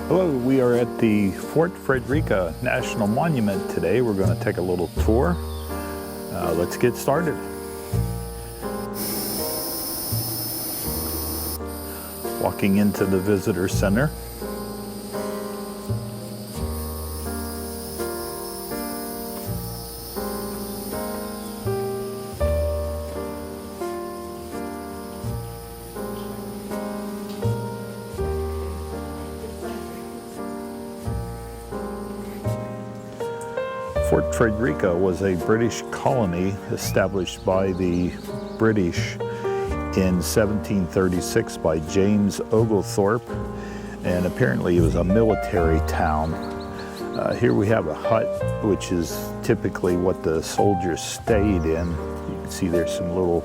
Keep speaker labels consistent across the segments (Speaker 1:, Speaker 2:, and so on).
Speaker 1: Hello, we are at the Fort Frederica National Monument today. We're going to take a little tour. Let's get started. Walking into the visitor center. Fort Frederica was a British colony established by the British in 1736 by James Oglethorpe, and apparently it was a military town. Here we have a hut, which is typically what the soldiers stayed in. You can see there's some little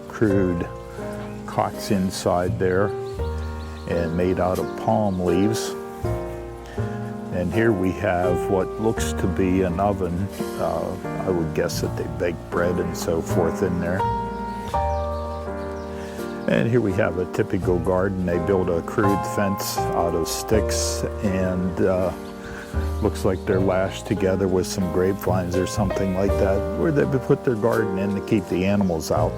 Speaker 1: crude cots inside there and made out of palm leaves. And here we have what looks to be an oven. I would guess that they bake bread and so forth in there. And here we have a typical garden. They built a crude fence out of sticks, and looks like they're lashed together with some grapevines or something like that, where they would put their garden in to keep the animals out.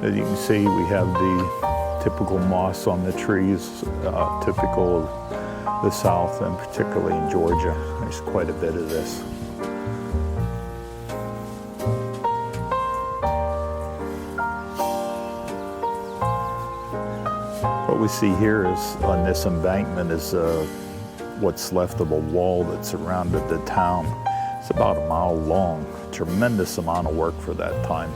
Speaker 1: As you can see, we have the typical moss on the trees, typical of the South, and particularly in Georgia. There's quite a bit of this. What we see here is, on this embankment, is what's left of a wall that surrounded the town. It's about a mile long. Tremendous amount of work for that time.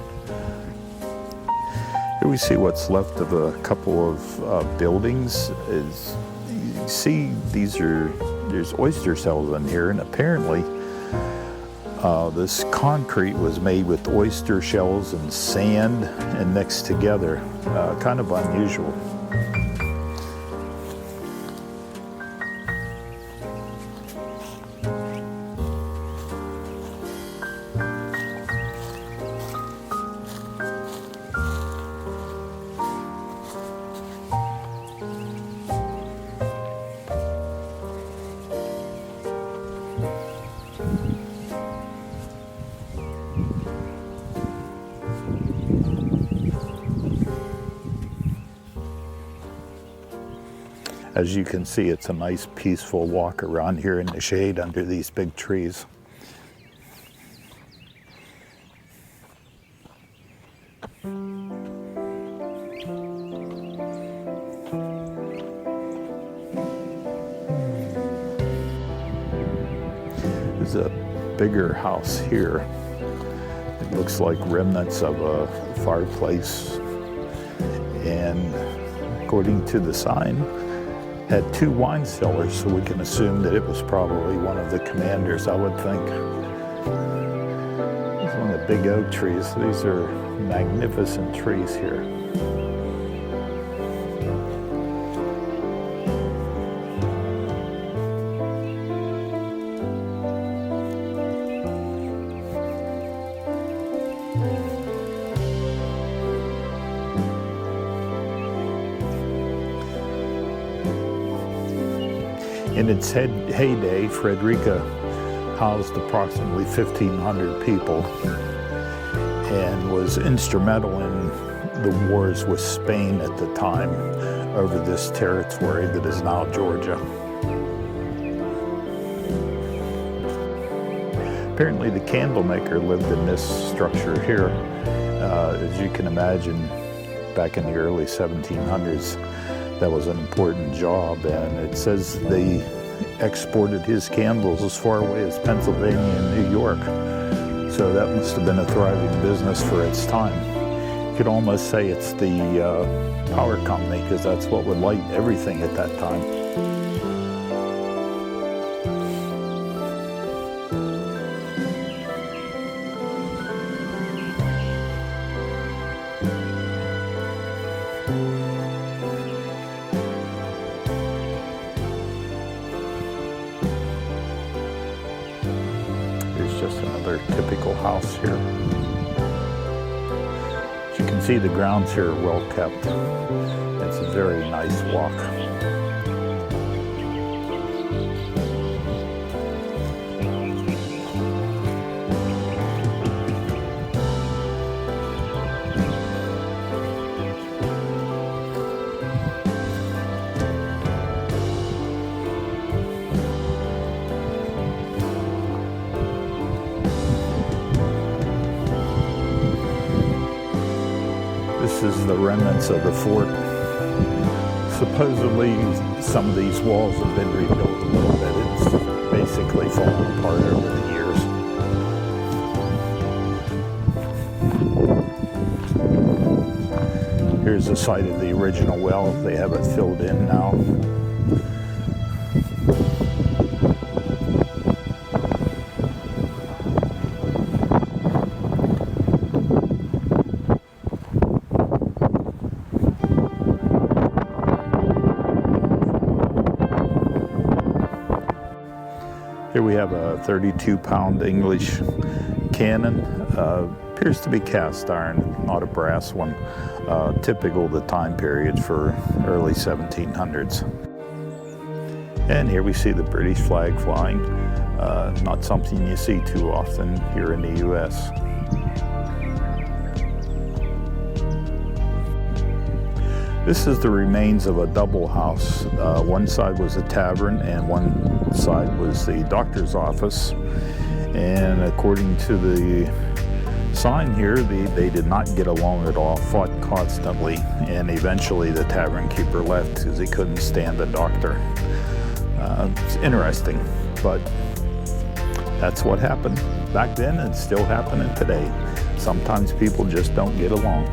Speaker 1: Here we see what's left of a couple of buildings. You see, there's oyster shells in here, and apparently this concrete was made with oyster shells and sand and mixed together. Kind of unusual. As you can see, it's a nice peaceful walk around here in the shade under these big trees. There's a bigger house here. It looks like remnants of a fireplace, and according to the sign, had two wine cellars, so we can assume that it was probably one of the commanders, I would think. It's one of the big oak trees. These are magnificent trees here. In its heyday, Frederica housed approximately 1,500 people and was instrumental in the wars with Spain at the time over this territory that is now Georgia. Apparently the candle maker lived in this structure here. As you can imagine, back in the early 1700s, that was an important job, and it says they exported his candles as far away as Pennsylvania and New York. So that must have been a thriving business for its time. You could almost say it's the power company, because that's what would light everything at that time. Just another typical house here. As you can see the grounds here are well kept. It's a very nice walk. This is the remnants of the fort. Supposedly, some of these walls have been rebuilt a little bit. It's basically fallen apart over the years. Here's the site of the original well. They have it filled in now. Here we have a 32-pound English cannon. Appears to be cast iron, not a brass one. Typical of the time period for early 1700s. And here we see the British flag flying. Not something you see too often here in the U.S. This is the remains of a double house. One side was a tavern and one side was the doctor's office. And according to the sign here, they did not get along at all, fought constantly, and eventually the tavern keeper left because he couldn't stand the doctor. It's interesting, but that's what happened back then and it's still happening today. Sometimes people just don't get along.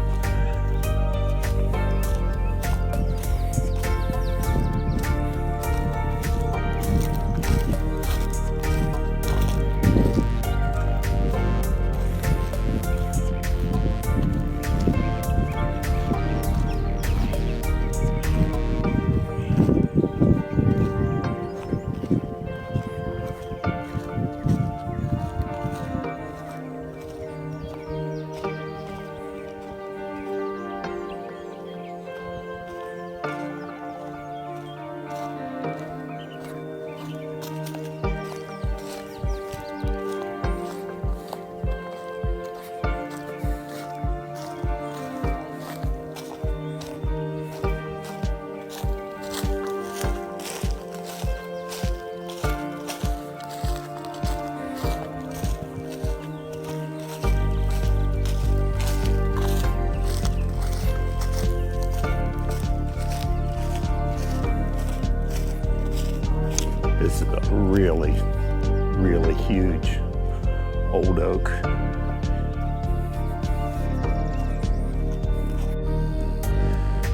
Speaker 1: This is a really, really huge old oak.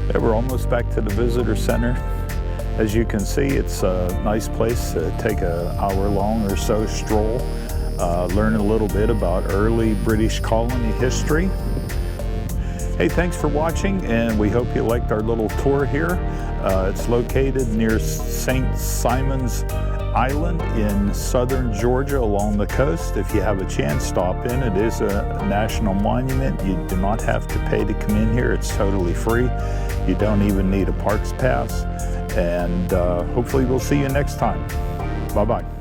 Speaker 1: Okay, we're almost back to the visitor center. As you can see, it's a nice place to take an hour-long or so stroll, learn a little bit about early British colony history. Hey, thanks for watching, and we hope you liked our little tour here. It's located near St. Simon's Island in southern Georgia along the coast. If you have a chance, stop in. It is a national monument. You do not have to pay to come in here. It's totally free. You don't even need a parks pass. And hopefully we'll see you next time. Bye-bye.